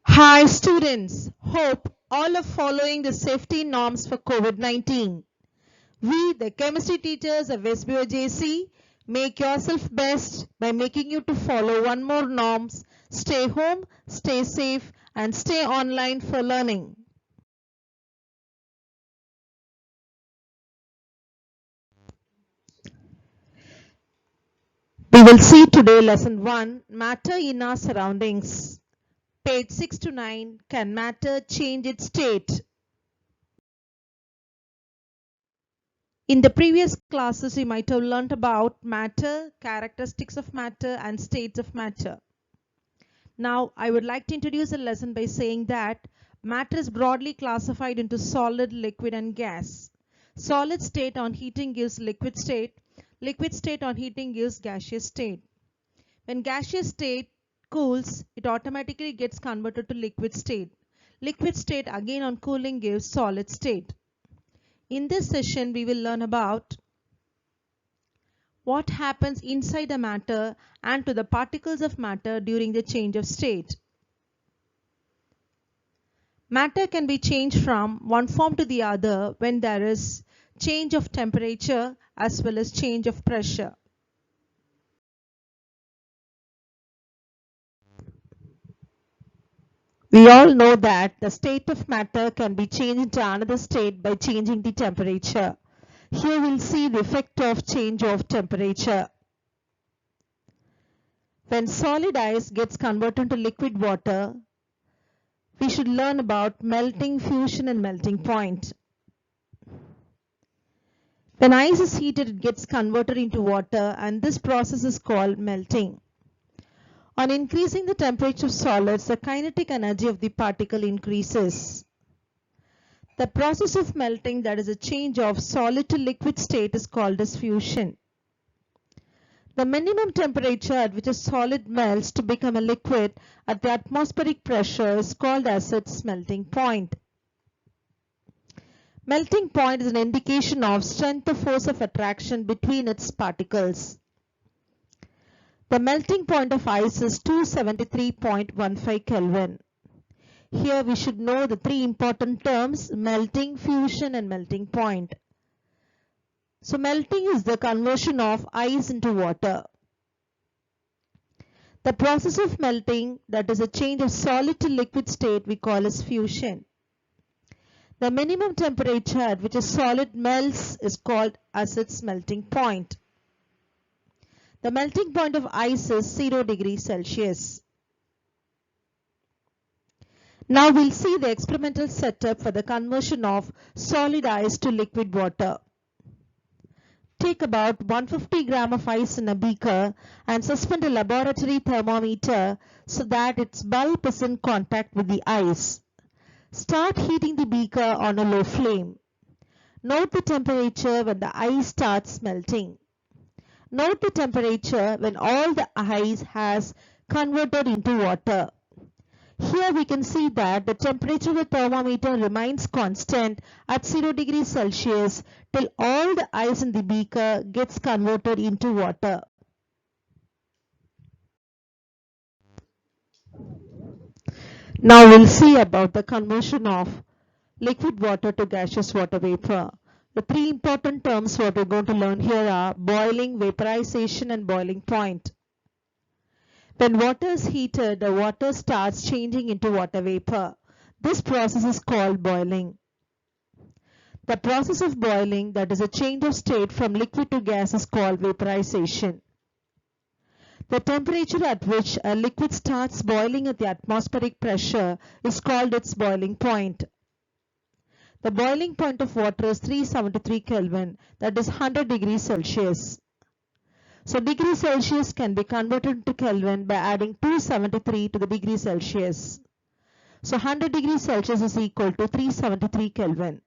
Hi students, hope all are following the safety norms for COVID-19. We, the chemistry teachers of SBO JC, make yourself best by making you to follow one more norms, stay home, stay safe and stay online for learning. We will see today lesson 1, matter in our surroundings. Page 6 to 9, can matter change its state? In the previous classes, we might have learnt about matter, characteristics of matter and states of matter. Now, I would like to introduce a lesson by saying that matter is broadly classified into solid, liquid and gas. Solid state on heating gives liquid state. Liquid state on heating gives gaseous state. When gaseous state cools, it automatically gets converted to liquid state. Liquid state again on cooling gives solid state. In this session, we will learn about what happens inside the matter and to the particles of matter during the change of state. Matter can be changed from one form to the other when there is change of temperature as well as change of pressure. We all know that the state of matter can be changed into another state by changing the temperature. Here we'll see the effect of change of temperature. When solid ice gets converted to liquid water, we should learn about melting, fusion and melting point. When ice is heated, it gets converted into water and this process is called melting. On increasing the temperature of solids, the kinetic energy of the particle increases. The process of melting, that is a change of solid to liquid state, is called as fusion. The minimum temperature at which a solid melts to become a liquid at the atmospheric pressure is called as its melting point. Melting point is an indication of strength of force of attraction between its particles. The melting point of ice is 273.15 Kelvin. Here we should know the three important terms: melting, fusion and melting point. So melting is the conversion of ice into water. The process of melting, that is a change of solid to liquid state, we call as fusion. The minimum temperature at which a solid melts is called as its melting point. The melting point of ice is 0 degrees Celsius. Now we'll see the experimental setup for the conversion of solid ice to liquid water. Take about 150 gram of ice in a beaker and suspend a laboratory thermometer so that its bulb is in contact with the ice. Start heating the beaker on a low flame. Note the temperature when the ice starts melting. Note the temperature when all the ice has converted into water. Here we can see that the temperature of the thermometer remains constant at 0 degrees Celsius till all the ice in the beaker gets converted into water. Now we'll see about the conversion of liquid water to gaseous water vapor. The three important terms what we're going to learn here are boiling, vaporization and boiling point. When water is heated, the water starts changing into water vapor. This process is called boiling. The process of boiling, that is a change of state from liquid to gas, is called vaporization. The temperature at which a liquid starts boiling at the atmospheric pressure is called its boiling point. The boiling point of water is 373 Kelvin, that is 100 degrees Celsius. So degree Celsius can be converted to Kelvin by adding 273 to the degree Celsius. So 100 degrees Celsius is equal to 373 Kelvin.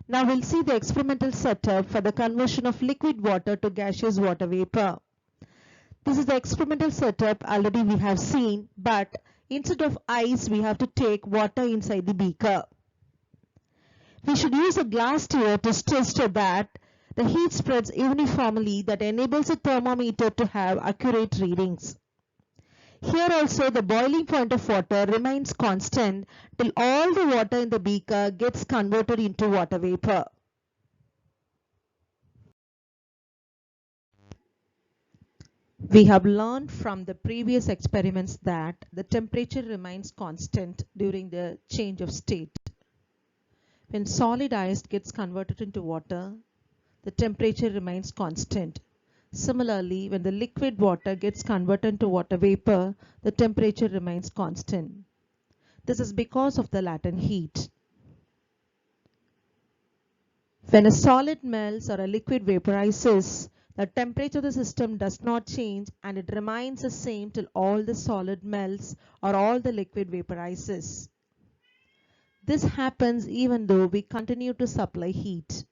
Now we'll see the experimental setup for the conversion of liquid water to gaseous water vapor. This is the experimental setup already we have seen, but instead of ice we have to take water inside the beaker. We should use a glass tube to test that the heat spreads uniformly, that enables a thermometer to have accurate readings. Here also the boiling point of water remains constant till all the water in the beaker gets converted into water vapor. We have learned from the previous experiments that the temperature remains constant during the change of state. When solid ice gets converted into water, the temperature remains constant. Similarly, when the liquid water gets converted into water vapor, the temperature remains constant. This is because of the latent heat. When a solid melts or a liquid vaporizes, the temperature of the system does not change and it remains the same till all the solid melts or all the liquid vaporizes. This happens even though we continue to supply heat.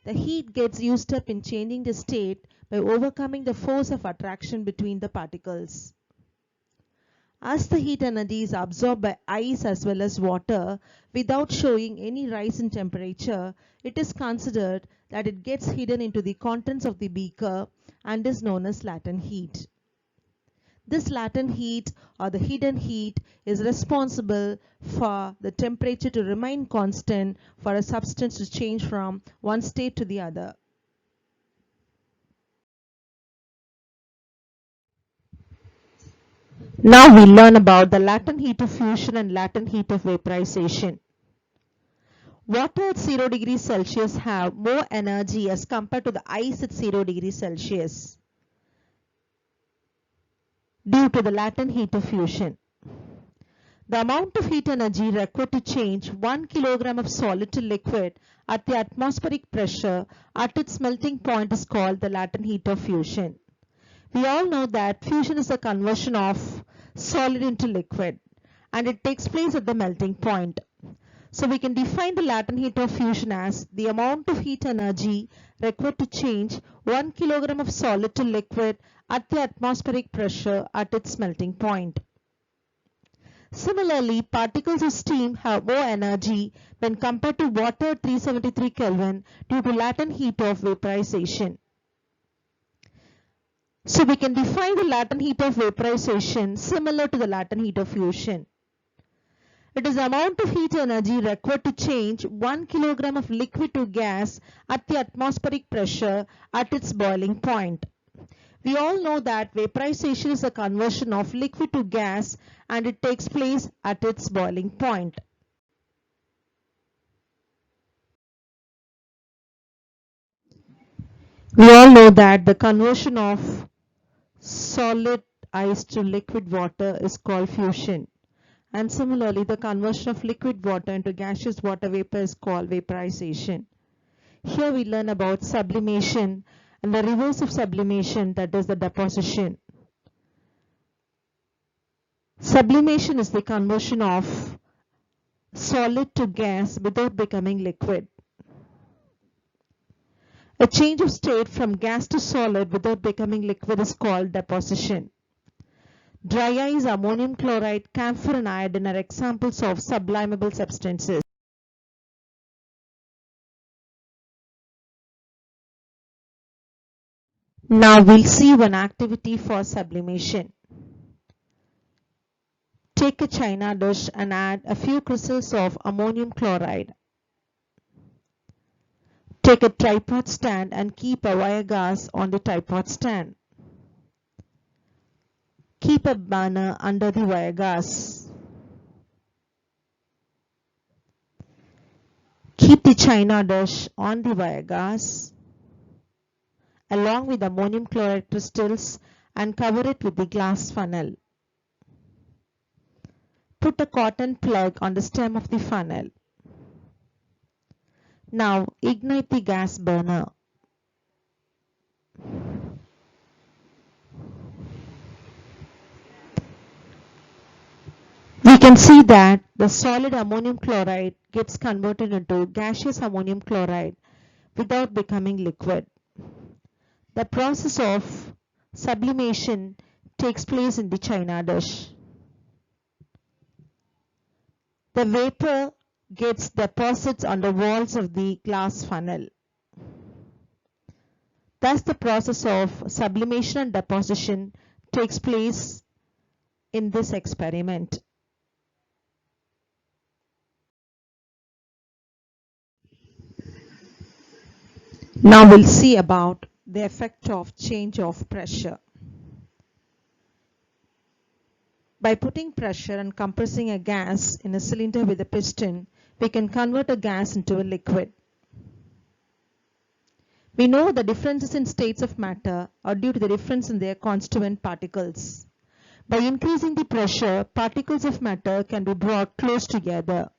The heat gets used up in changing the state by overcoming the force of attraction between the particles. As the heat energy is absorbed by ice as well as water without showing any rise in temperature, it is considered that it gets hidden into the contents of the beaker and is known as latent heat. This latent heat or the hidden heat is responsible for the temperature to remain constant for a substance to change from one state to the other. Now we learn about the latent heat of fusion and latent heat of vaporization. Water at 0 degrees Celsius have more energy as compared to the ice at 0 degrees Celsius due to the latent heat of fusion. The amount of heat energy required to change 1 kilogram of solid to liquid at the atmospheric pressure at its melting point is called the latent heat of fusion. We all know that fusion is a conversion of solid into liquid and it takes place at the melting point. So we can define the latent heat of fusion as the amount of heat energy required to change 1 kilogram of solid to liquid at the atmospheric pressure at its melting point. Similarly, particles of steam have more energy when compared to water at 373 Kelvin due to latent heat of vaporization. So we can define the latent heat of vaporization similar to the latent heat of fusion. It is the amount of heat energy required to change 1 kilogram of liquid to gas at the atmospheric pressure at its boiling point. We all know that vaporization is a conversion of liquid to gas and it takes place at its boiling point. We all know that the conversion of solid ice to liquid water is called fusion. And similarly, the conversion of liquid water into gaseous water vapor is called vaporization. Here we learn about sublimation and the reverse of sublimation, that is the deposition. Sublimation is the conversion of solid to gas without becoming liquid. A change of state from gas to solid without becoming liquid is called deposition. Dry ice, ammonium chloride, camphor and iodine are examples of sublimable substances. Now we'll see one activity for sublimation. Take a china dish and add a few crystals of ammonium chloride. Take a tripod stand and keep a wire gas on the tripod stand. Keep a burner under the wire gas. Keep the china dish on the wire gas along with ammonium chloride crystals and cover it with the glass funnel. Put a cotton plug on the stem of the funnel. Now ignite the gas burner. We can see that the solid ammonium chloride gets converted into gaseous ammonium chloride without becoming liquid. The process of sublimation takes place in the china dish. The vapor gets deposits on the walls of the glass funnel. Thus the process of sublimation and deposition takes place in this experiment. Now we'll see about the effect of change of pressure. By putting pressure and compressing a gas in a cylinder with a piston, we can convert a gas into a liquid. We know the differences in states of matter are due to the difference in their constituent particles. By increasing the pressure, particles of matter can be brought close together.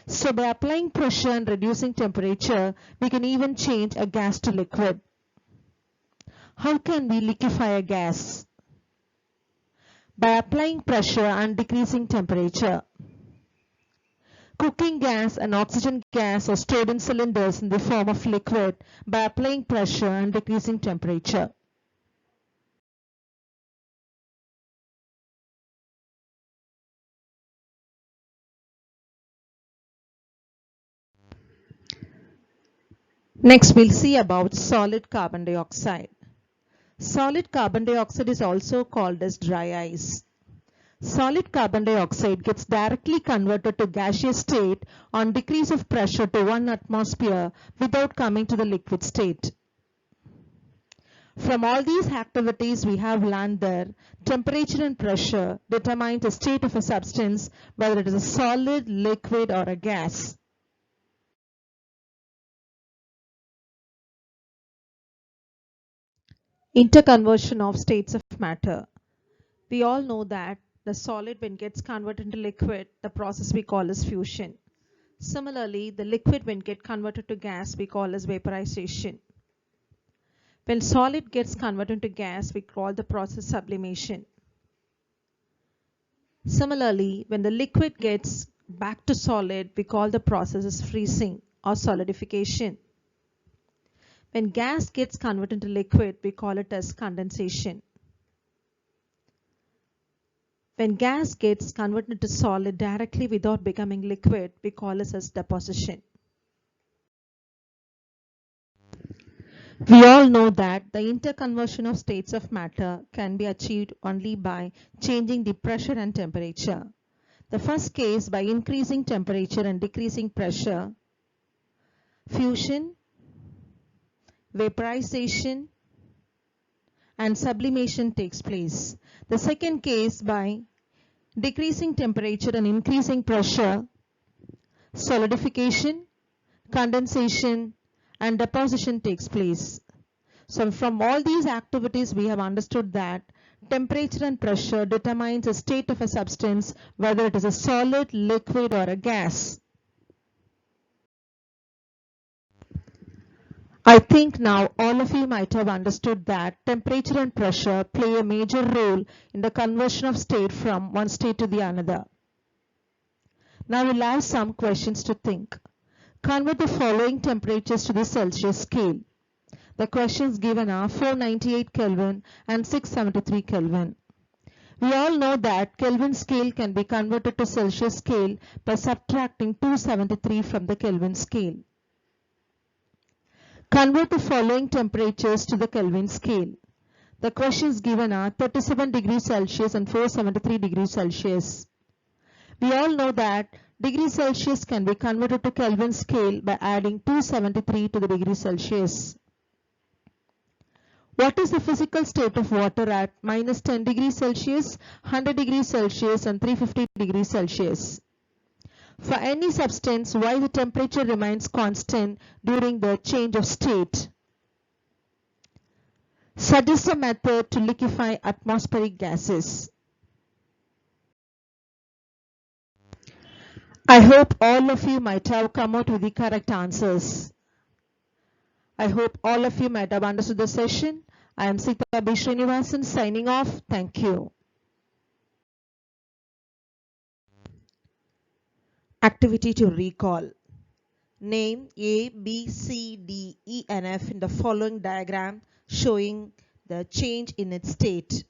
So by applying pressure and reducing temperature, we can even change a gas to liquid. How can we liquefy a gas? By applying pressure and decreasing temperature. Cooking gas and oxygen gas are stored in cylinders in the form of liquid by applying pressure and decreasing temperature. Next, we'll see about solid carbon dioxide. Solid carbon dioxide is also called as dry ice. Solid carbon dioxide gets directly converted to gaseous state on decrease of pressure to 1 atmosphere without coming to the liquid state. From all these activities we have learned that temperature and pressure determine the state of a substance, whether it is a solid, liquid or a gas. Interconversion of states of matter. We all know that the solid, when gets converted into liquid, the process we call as fusion. Similarly, the liquid, when get converted to gas, we call as vaporization. When solid gets converted into gas, we call the process sublimation. Similarly, when the liquid gets back to solid, we call the process as freezing or solidification. When gas gets converted into liquid, we call it as condensation. When gas gets converted into solid directly without becoming liquid, we call it as deposition. We all know that the interconversion of states of matter can be achieved only by changing the pressure and temperature. The first case, by increasing temperature and decreasing pressure, fusion, vaporization and sublimation takes place. The second case, by decreasing temperature and increasing pressure, solidification, condensation and deposition takes place. So from all these activities we have understood that temperature and pressure determines the state of a substance, whether it is a solid, liquid or a gas. I think now all of you might have understood that temperature and pressure play a major role in the conversion of state from one state to the another. Now we'll have some questions to think. Convert the following temperatures to the Celsius scale. The questions given are 498 Kelvin and 673 Kelvin. We all know that Kelvin scale can be converted to Celsius scale by subtracting 273 from the Kelvin scale. Convert the following temperatures to the Kelvin scale. The questions given are 37 degrees Celsius and 473 degrees Celsius. We all know that degree Celsius can be converted to Kelvin scale by adding 273 to the degree Celsius. What is the physical state of water at minus 10 degrees Celsius, 100 degrees Celsius and 350 degrees Celsius? For any substance, why the temperature remains constant during the change of state? Suggest a method to liquefy atmospheric gases. I hope all of you might have come out with the correct answers. I hope all of you might have understood the session. I am Sita B. Srinivasan signing off. Thank you. Activity to recall. Name A, B, C, D, E and F in the following diagram showing the change in its state.